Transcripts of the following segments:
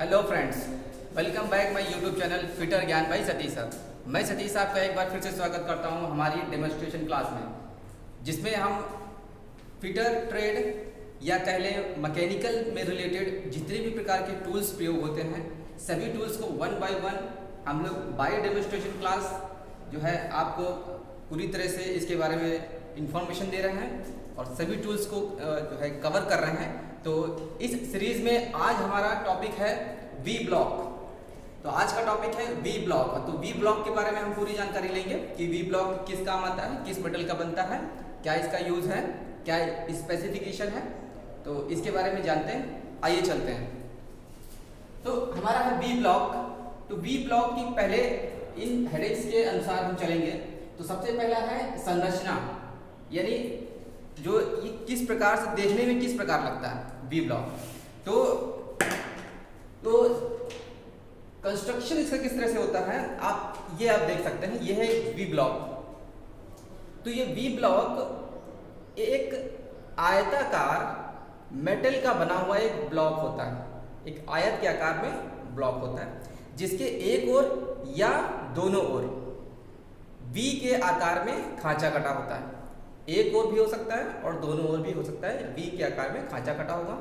Hello friends, welcome back my YouTube channel fitter ज्ञान by Satish sir. मैं सतीश साहब का एक बार फिर से स्वागत करता हूं हमारी डेमोन्स्ट्रेशन क्लास में, जिसमें हम फिटर ट्रेड या कह लें मैकेनिकल में रिलेटेड जितने भी प्रकार के टूल्स प्रयोग होते हैं सभी टूल्स को वन बाय वन हम लोग बाय डेमोन्स्ट्रेशन क्लास जो है आपको पूरी तरह से इसके बारे में इंफॉर्मेशन दे रहे हैं और सभी टूल्स को जो है कवर कर रहे हैं। तो इस सीरीज में आज हमारा टॉपिक है वी ब्लॉक। तो आज का टॉपिक है वी ब्लॉक। तो वी ब्लॉक के बारे में हम पूरी जानकारी लेंगे कि वी ब्लॉक किस काम आता है, किस मेटल का बनता है, क्या इसका यूज है, क्या स्पेसिफिकेशन है, तो इसके बारे में जानते हैं। आइए चलते हैं। तो हमारा है वी ब्लॉक। तो वी ब्लॉक की पहले इन हेडिंग्स के अनुसार हम चलेंगे। तो सबसे पहला है संरचना, यानी जो ये किस प्रकार से देखने में किस प्रकार लगता है वी ब्लॉक। तो कंस्ट्रक्शन इसका किस तरह से होता है आप देख सकते हैं। ये है वी ब्लॉक। तो ये वी ब्लॉक एक आयताकार मेटल का बना हुआ एक ब्लॉक होता है, एक आयत के आकार में ब्लॉक होता है जिसके एक ओर या दोनों ओर वी के आकार में खांचा कटा होता है। एक ओर भी हो सकता है और दोनों ओर भी हो सकता है, वी के आकार में खांचा कटा होगा।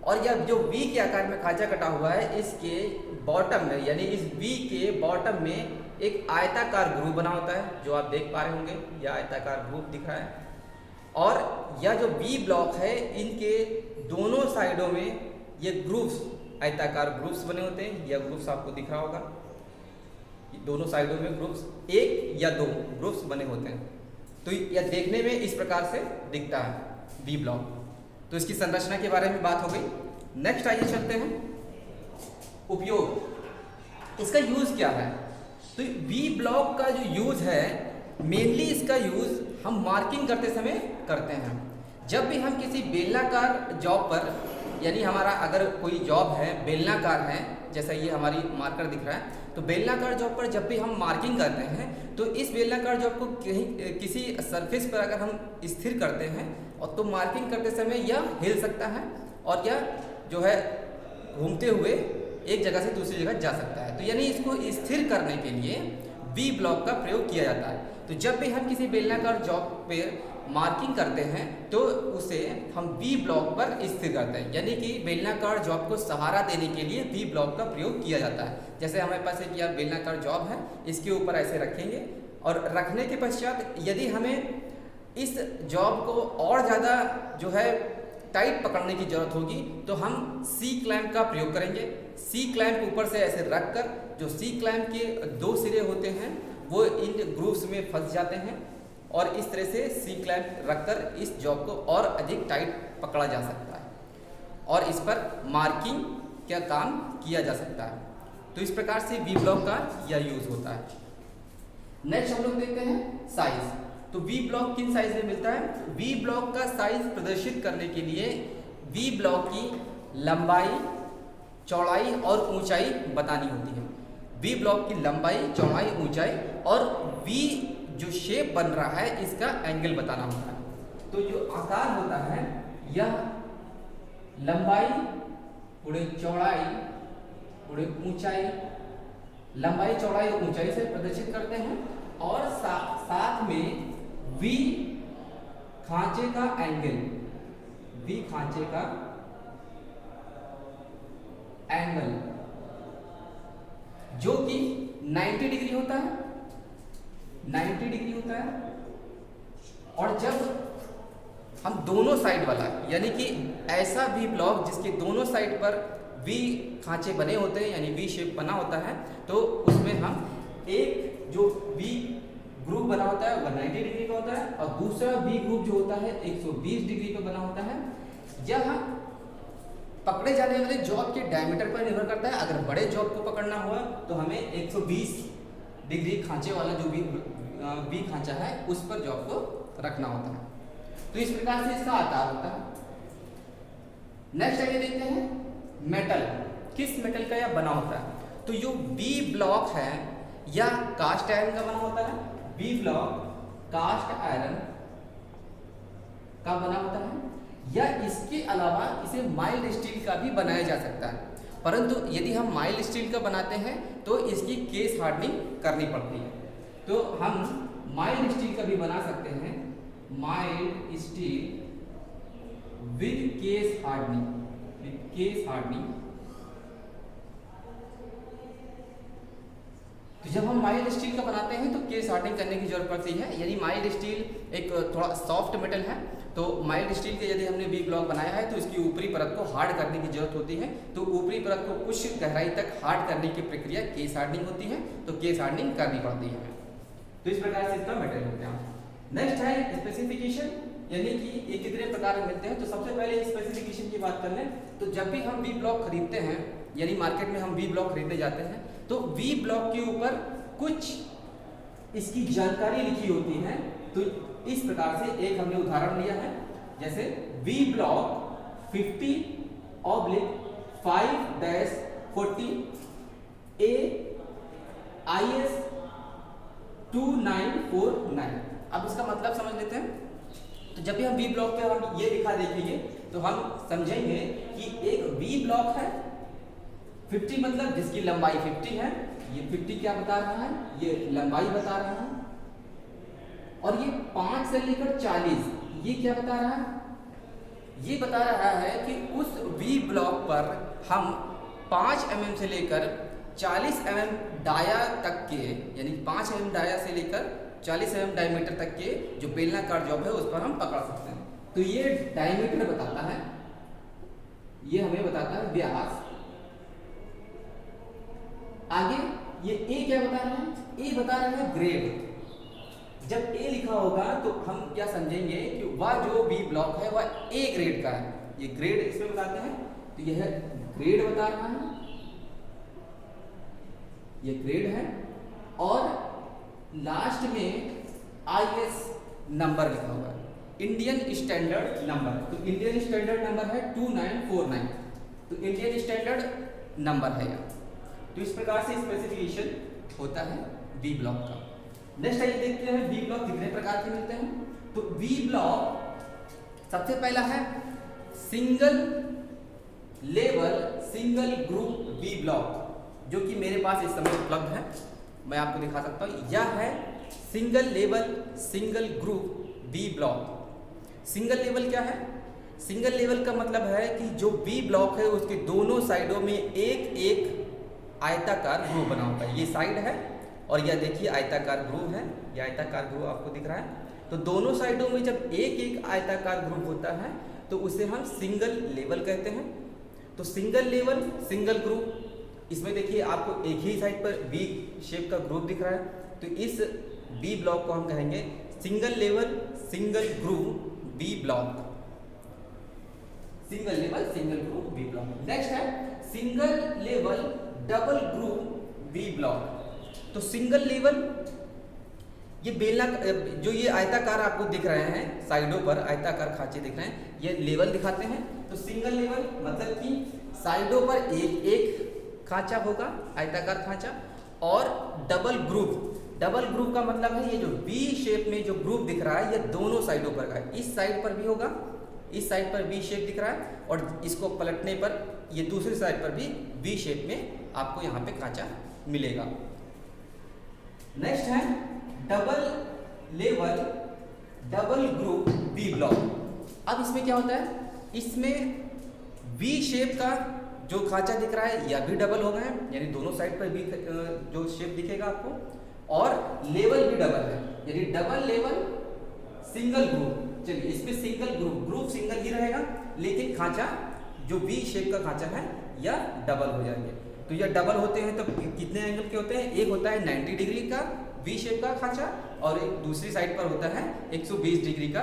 और यह जो वी के आकार में खांचा कटा हुआ है इसके बॉटम में, यानी इस वी के बॉटम में एक आयताकार ग्रूव बना होता है जो आप देख पा रहे होंगे। यह आयताकार ग्रूव दिख रहा है और यह जो वी ब्लॉक है इनके दोनों साइडों में ये ग्रूव्स, आयताकार ग्रूव्स बने होते हैं। यह ग्रूव्स आपको दिख रहा होगा, दोनों साइडों में ग्रूव्स, एक या दो ग्रूव्स बने होते हैं। तो यह देखने में इस प्रकार से दिखता है वी ब्लॉक। तो इसकी संरचना के बारे में बात हो गई। नेक्स्ट आइए चलते हैं उपयोग, इसका यूज क्या है। तो वी ब्लॉक का जो यूज है, मेनली इसका यूज हम मार्किंग करते समय करते हैं। जब भी हम किसी बेलनाकार जॉब पर, यानी हमारा अगर कोई जॉब है बेलनाकार है, जैसा ये हमारी मार्कर दिख रहा है, तो बेलनाकार जॉब पर जब भी हम मार्किंग करते हैं तो इस बेलनाकार जॉब को कहीं किसी सरफेस पर अगर हम स्थिर करते हैं और तो मार्किंग करते समय यह हिल सकता है और यह जो है घूमते हुए एक जगह से दूसरी जगह जा सकता है। तो यानी इसको स्थिर करने के लिए वी ब्लॉक का प्रयोग किया जाता है। तो जब भी हम किसी बेलनाकार जॉब पर मार्किंग करते हैं तो उसे हम वी ब्लॉक पर स्थिर करते हैं, यानी कि बेलनाकार जॉब को सहारा देने के लिए वी ब्लॉक का प्रयोग किया जाता है। जैसे हमारे पास एक यह बेलनाकार जॉब है, इसके ऊपर ऐसे रखेंगे और रखने के पश्चात यदि हमें इस जॉब को और ज़्यादा जो है टाइट पकड़ने की जरूरत होगी तो हम सी क्लैंप का प्रयोग करेंगे। सी क्लैंप ऊपर से ऐसे रख कर, जो सी क्लैंप के दो सिरे होते हैं वो इन ग्रूव्स में फंस जाते हैं और इस तरह से सी क्लैंप रखकर इस जॉब को और अधिक टाइट पकड़ा जा सकता है और इस पर मार्किंग का काम किया जा सकता है। तो इस प्रकार से वी ब्लॉक का यह यूज होता है। नेक्स्ट हम लोग देखते हैं साइज। तो वी ब्लॉक किन साइज में मिलता है। वी ब्लॉक का साइज प्रदर्शित करने के लिए वी ब्लॉक की लंबाई, चौड़ाई और ऊंचाई बतानी होती है। वी ब्लॉक की लंबाई, चौड़ाई, ऊंचाई और वी जो शेप बन रहा है इसका एंगल बताना होता है। तो जो आकार होता है यह लंबाई गुणे चौड़ाई गुणे ऊंचाई, लंबाई, चौड़ाई और ऊंचाई से प्रदर्शित करते हैं और साथ में वी खांचे का एंगल, वी खांचे का एंगल जो कि 90 डिग्री होता है, 90 डिग्री होता है। और जब हम दोनों साइड वाला, यानी कि ऐसा वी ब्लॉक जिसके दोनों साइड पर वी खांचे बने होते हैं, यानी वी शेप बना होता है, तो उसमें हम एक जो वी ग्रुप बना होता है वह 90 डिग्री का होता है और दूसरा वी ग्रुप जो होता है 120 डिग्री का बना होता है। यह पकड़े जाने वाले जॉब के डायमीटर पर निर्भर करता है। अगर बड़े जॉब को पकड़ना हुआ तो हमें 120 डिग्री खांचे वाला जो वी खांचा है उस पर जॉब को रखना होता है। तो इस प्रकार से इसका आकार होता है। नेक्स्ट आइए देखते हैं मेटल, किस मेटल का यह बना होता है। तो जो वी ब्लॉक है यह कास्ट आयरन का बना होता है। वी ब्लॉक कास्ट आयरन का बना होता है या इसके अलावा इसे माइल्ड स्टील का भी बनाया जा सकता है। परंतु यदि हम माइल्ड स्टील का बनाते हैं तो इसकी केस हार्डनिंग करनी पड़ती है। तो हम माइल्ड स्टील का भी बना सकते हैं, mild steel with case hardening, with case hardening. तो जब हम माइल्ड स्टील का बनाते हैं तो केस हार्डनिंग करने की जरूरत पड़ती है। यदि माइल्ड स्टील एक थोड़ा सॉफ्ट मेटल है तो माइल्ड स्टील के यदि हमने वी ब्लॉक बनाया है तो इसकी ऊपरी परत को हार्ड करने की जरूरत होती है। तो ऊपरी परत को कुछ गहराई तक हार्ड करने की प्रक्रिया केस हार्डनिंग होती है, तो केस हार्डनिंग करनी पड़ती है। तो इस प्रकार से इसका मेटेरियल होता है। नेक्स्ट है स्पेसिफिकेशन, यानी कि ये कितने प्रकार में मिलते हैं। तो सबसे पहले स्पेसिफिकेशन की बात कर लें तो जब भी हम वी ब्लॉक खरीदते हैं, यानी मार्केट में हम वी ब्लॉक खरीदने जाते हैं तो वी ब्लॉक के ऊपर कुछ इसकी जानकारी लिखी होती है। तो इस प्रकार से एक हमने उदाहरण लिया है, जैसे वी ब्लॉक 50/5-40 AIS 2949। अब इसका मतलब समझ लेते हैं। तो जब भी हम वी ब्लॉक पे हम ये लिखा देखेंगे तो हम समझेंगे कि एक वी ब्लॉक है, 50 मतलब जिसकी लंबाई 50 है, ये 50 क्या बता रहा है, ये लंबाई बता रहा है। और ये 5 से लेकर 40 ये क्या बता रहा है, ये बता रहा है कि उस वी ब्लॉक पर हम 5 mm से लेकर 40 mm डाया तक के, यानी 5 mm डाया से लेकर 40 mm डायमीटर तक के जो बेलनाकार जॉब है उस पर हम पकड़ सकते हैं। तो ये डायमीटर बताता है, ये हमें बताता है व्यास। आगे ये ए क्या बता रहे हैं, ए बता रहे हैं ग्रेड। जब ए लिखा होगा तो हम क्या समझेंगे कि वह जो बी ब्लॉक है वह ए ग्रेड का है, ये ग्रेड इसमें बताते हैं। तो यह ग्रेड बता रहा है, ये ग्रेड है। और लास्ट में IS नंबर लिखा हुआ है, इंडियन स्टैंडर्ड नंबर। तो इंडियन स्टैंडर्ड नंबर है 2949, तो इंडियन स्टैंडर्ड नंबर है यहाँ। तो इस प्रकार से स्पेसिफिकेशन होता है वी ब्लॉक का। नेक्स्ट आइए देखते हैं वी ब्लॉक कितने प्रकार के मिलते हैं। तो वी ब्लॉक सबसे पहला है single level single group V block, जो कि मेरे पास इस समय उपलब्ध है, मैं आपको दिखा सकता हूँ। यह है single level single group V block. Single level क्या है, सिंगल लेवल का मतलब है कि जो वी ब्लॉक है उसके दोनों साइडों में एक एक आयताकार ग्रुव बना होता है। ये साइड है और यह देखिए आयताकार ग्रुव है, यह आयताकार ग्रुव आपको दिख रहा है। तो दोनों साइडों में जब एक एक आयताकार ग्रुव होता है तो उसे हम सिंगल लेवल कहते हैं। तो सिंगल लेवल सिंगल ग्रुव, इसमें देखिए आपको एक ही साइड पर वी शेप का ग्रुव दिख रहा है। तो इस वी ब्लॉक को हम कहेंगे single level single groove V block, single level single groove V block. Next है single level double groove V block. तो सिंगल लेवल, ये बेलना जो ये आयताकार आपको दिख रहे हैं साइडों पर आयताकार खांचे दिख रहे हैं, ये लेवल दिखाते हैं। तो सिंगल लेवल मतलब कि साइडों पर एक एक खांचा होगा, आयताकार खांचा। और डबल ग्रुव, डबल ग्रुव का मतलब है ये जो वी शेप में जो ग्रुव दिख रहा है ये दोनों साइडों पर है। इस साइड पर भी होगा, इस साइड पर वी शेप दिख रहा है, और इसको पलटने पर ये दूसरी साइड पर भी वी शेप में आपको यहाँ पे खांचा मिलेगा। नेक्स्ट है double level double group V block. अब इसमें क्या होता है, इसमें वी शेप का जो खांचा दिख रहा है यह भी डबल हो गया है, यानी दोनों साइड पर भी जो शेप दिखेगा आपको, और लेवल भी डबल है, यानी डबल लेवल सिंगल ग्रुप। चलिए इसमें सिंगल ग्रुप सिंगल ही रहेगा, लेकिन खांचा जो वी शेप का खांचा है यह डबल हो जाएंगे। तो यह डबल होते हैं तो कितने एंगल के होते हैं, एक होता है 90 डिग्री का वी शेप का खांचा, और एक दूसरी साइड पर होता है 120 डिग्री का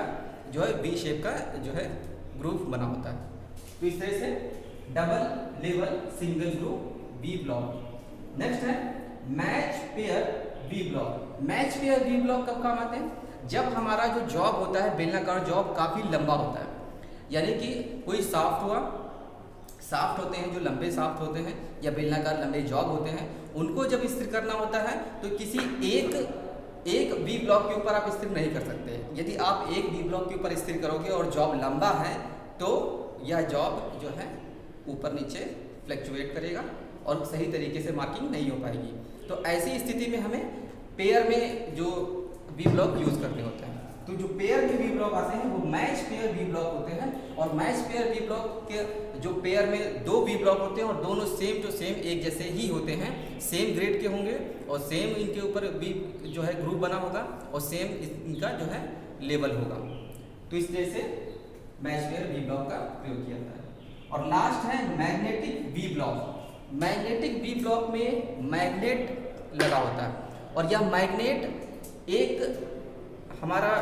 जो है वी शेप का जो है ग्रुप बना होता है। तो इस तरह से double level single group V block. Next है match pair V block. Match pair V block कब काम आते हैं, जब हमारा जो जॉब होता है बेलनाकार जॉब काफ़ी लंबा होता है, यानी कि कोई साफ्ट हुआ, साफ्ट होते हैं जो लंबे साफ्ट होते हैं या बेलनाकार लंबे जॉब होते हैं, उनको जब स्थिर करना होता है तो किसी एक वी ब्लॉक के ऊपर आप स्थिर नहीं कर सकते। यदि आप एक वी ब्लॉक के ऊपर स्थिर करोगे और जॉब लंबा है तो यह जॉब जो है ऊपर नीचे फ्लक्चुएट करेगा और सही तरीके से मार्किंग नहीं हो पाएगी। तो ऐसी स्थिति में हमें पेयर में जो वी ब्लॉक यूज़ करने होते हैं। तो जो पेयर में वी ब्लॉक आते हैं वो मैच पेयर वी ब्लॉक होते हैं, और मैच पेयर वी ब्लॉक के जो पेयर में दो वी ब्लॉक होते हैं और दोनों सेम टू सेम एक जैसे ही होते हैं, सेम ग्रेड के होंगे और सेम इनके ऊपर वी जो है ग्रुप बना होगा और सेम इनका जो है लेवल होगा। तो इस तरह से मैच पेयर वी ब्लॉक का प्रयोग किया जाता है। और लास्ट है magnetic V block. Magnetic V block में मैग्नेट लगा होता है और यह मैग्नेट एक हमारा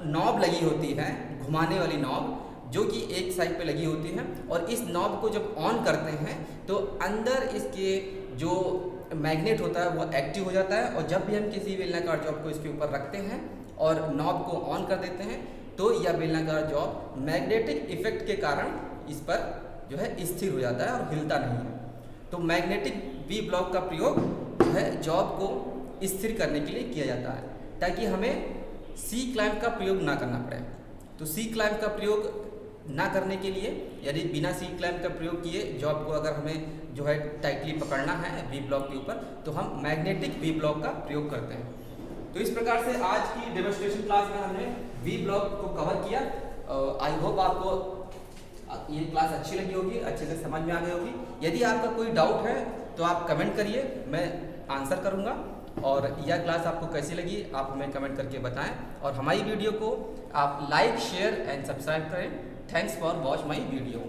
नॉब लगी होती है, घुमाने वाली नॉब, जो कि एक साइड पे लगी होती है, और इस नॉब को जब ऑन करते हैं तो अंदर इसके जो मैग्नेट होता है वो एक्टिव हो जाता है, और जब भी हम किसी बेलनाकार जॉब को इसके ऊपर रखते हैं और नॉब को ऑन कर देते हैं तो यह बेलनाकार जॉब मैग्नेटिक इफेक्ट के कारण इस पर जो है स्थिर हो जाता है और हिलता नहीं है। तो मैग्नेटिक वी ब्लॉक का प्रयोग जो है जॉब को स्थिर करने के लिए किया जाता है, ताकि हमें सी क्लैंप का प्रयोग ना करना पड़े। तो सी क्लैंप का प्रयोग ना करने के लिए, यदि बिना सी क्लैंप का प्रयोग किए जॉब को अगर हमें जो है टाइटली पकड़ना है वी ब्लॉक के ऊपर, तो हम मैग्नेटिक वी ब्लॉक का प्रयोग करते हैं। तो इस प्रकार से आज की डेमोन्स्ट्रेशन क्लास में हमने वी ब्लॉक को कवर किया। आई होप आपको ये क्लास अच्छी लगी होगी, अच्छे से समझ में आ गई होगी। यदि आपका कोई डाउट है तो आप कमेंट करिए, मैं आंसर करूँगा। और यह क्लास आपको कैसी लगी आप हमें कमेंट करके बताएं, और हमारी वीडियो को आप लाइक, शेयर एंड सब्सक्राइब करें। Thanks for watch my video.